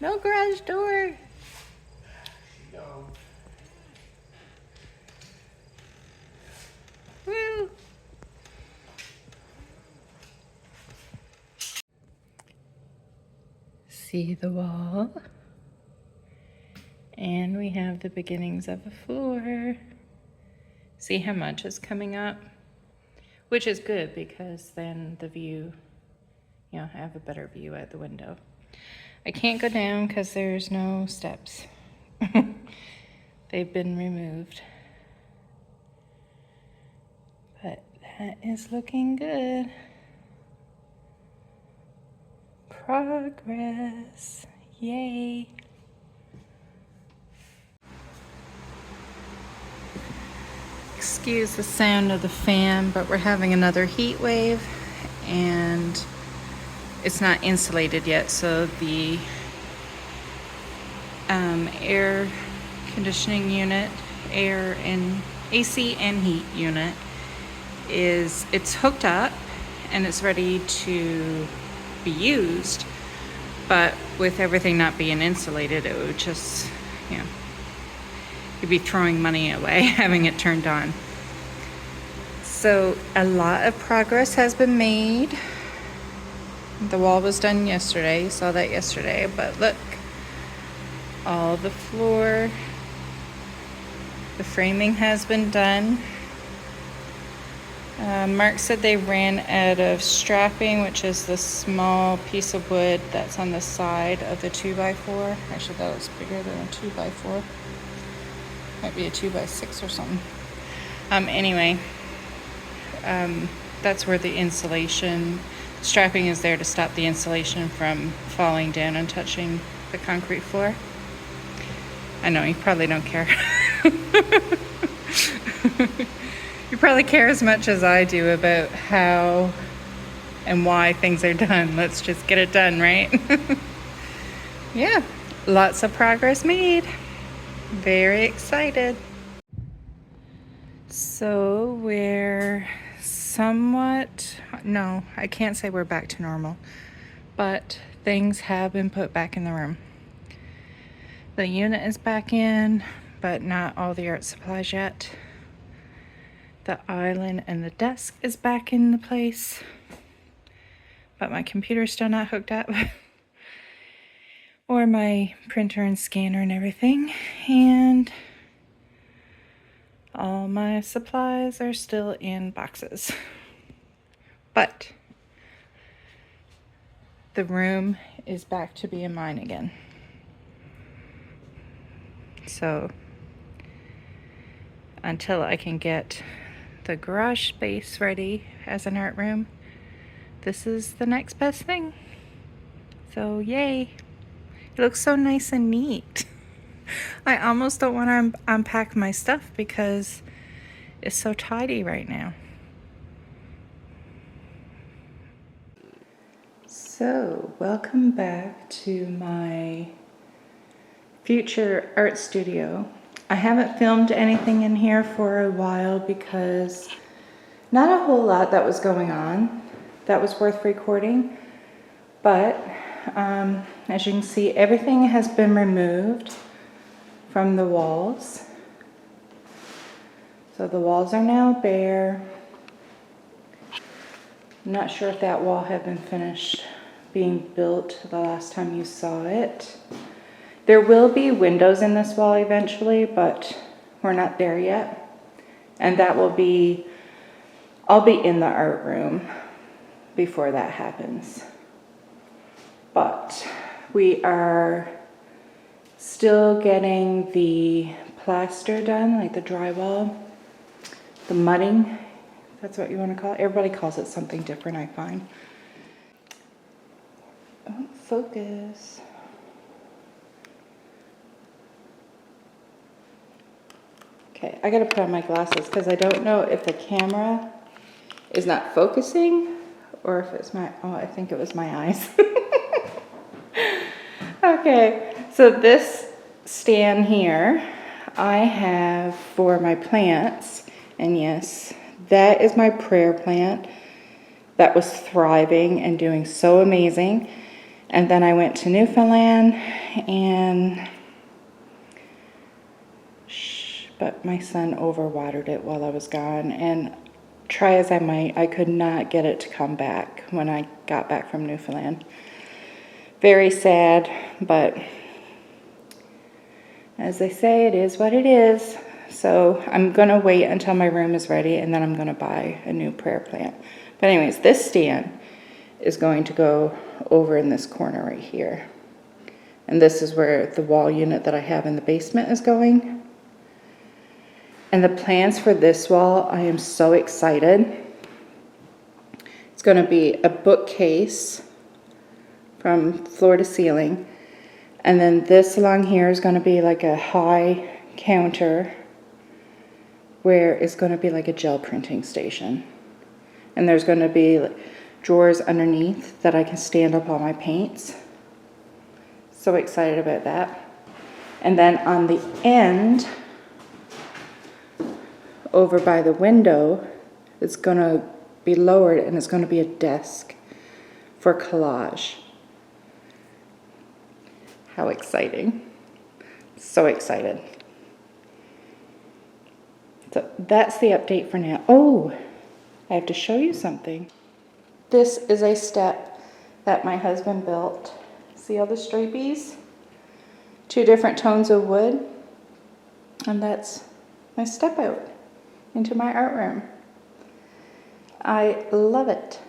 No garage door. No. Woo. See the wall. And we have the beginnings of a floor. See how much is coming up? Which is good because then the view, you know, I have a better view at the window. I can't go down because there's no steps. They've been removed. But that is looking good. Progress. Yay. Excuse the sound of the fan, but we're having another heat wave and it's not insulated yet, so the air conditioning unit, air and AC and heat unit it's hooked up and it's ready to be used, but with everything not being insulated, it would just, you know, you'd be throwing money away having it turned on. So a lot of progress has been made. The wall was done yesterday, you saw that yesterday, but look, all the floor, the framing has been done. Mark said they ran out of strapping, which is the small piece of wood that's on the side of the 2x4. Actually, that was bigger than a 2x4. Might be a 2x6 or something. Anyway, that's where the insulation strapping is there to stop the insulation from falling down and touching the concrete floor. I know, you probably don't care. You probably care as much as I do about how and why things are done. Let's just get it done, right? Yeah, lots of progress made. Very excited. So we're somewhat, no, I can't say we're back to normal, but things have been put back in the room. The unit is back in, but not all the art supplies yet. The island and the desk is back in the place, but my computer's still not hooked up. Or my printer and scanner and everything. And all my supplies are still in boxes. But the room is back to being mine again. So until I can get the garage space ready as an art room, this is the next best thing. So yay. It looks so nice and neat. I almost don't want to unpack my stuff because it's so tidy right now. So, welcome back to my future art studio. I haven't filmed anything in here for a while because not a whole lot that was going on that was worth recording, but as you can see, everything has been removed from the walls. So the walls are now bare. I'm not sure if that wall had been finished being built the last time you saw it. There will be windows in this wall eventually, but we're not there yet. And that will be, I'll be in the art room before that happens. But we are still getting the plaster done, like the drywall, the mudding, that's what you want to call it. Everybody calls it something different, I find. Oh, focus. Okay, I gotta put on my glasses because I don't know if the camera is not focusing or if it's my, oh, I think it was my eyes. Okay, so this stand here I have for my plants, and yes, that is my prayer plant that was thriving and doing so amazing. And then I went to Newfoundland, and but my son overwatered it while I was gone, and try as I might, I could not get it to come back when I got back from Newfoundland. Very sad, but as they say, it is what it is. So I'm gonna wait until my room is ready, and then I'm gonna buy a new prayer plant. But anyways, this stand is going to go over in this corner right here. And this is where the wall unit that I have in the basement is going. And the plans for this wall, I am so excited. It's going to be a bookcase from floor to ceiling. And then this along here is going to be like a high counter where it's going to be like a gel printing station. And there's going to be drawers underneath that I can stand up all my paints. So excited about that. And then on the end, over by the window, it's going to be lowered, and it's going to be a desk for collage. How exciting. So excited. So that's the update for now. Oh, I have to show you something. This is a step that my husband built. See all the straipies? 2 different tones of wood. And that's my step out into my art room. I love it.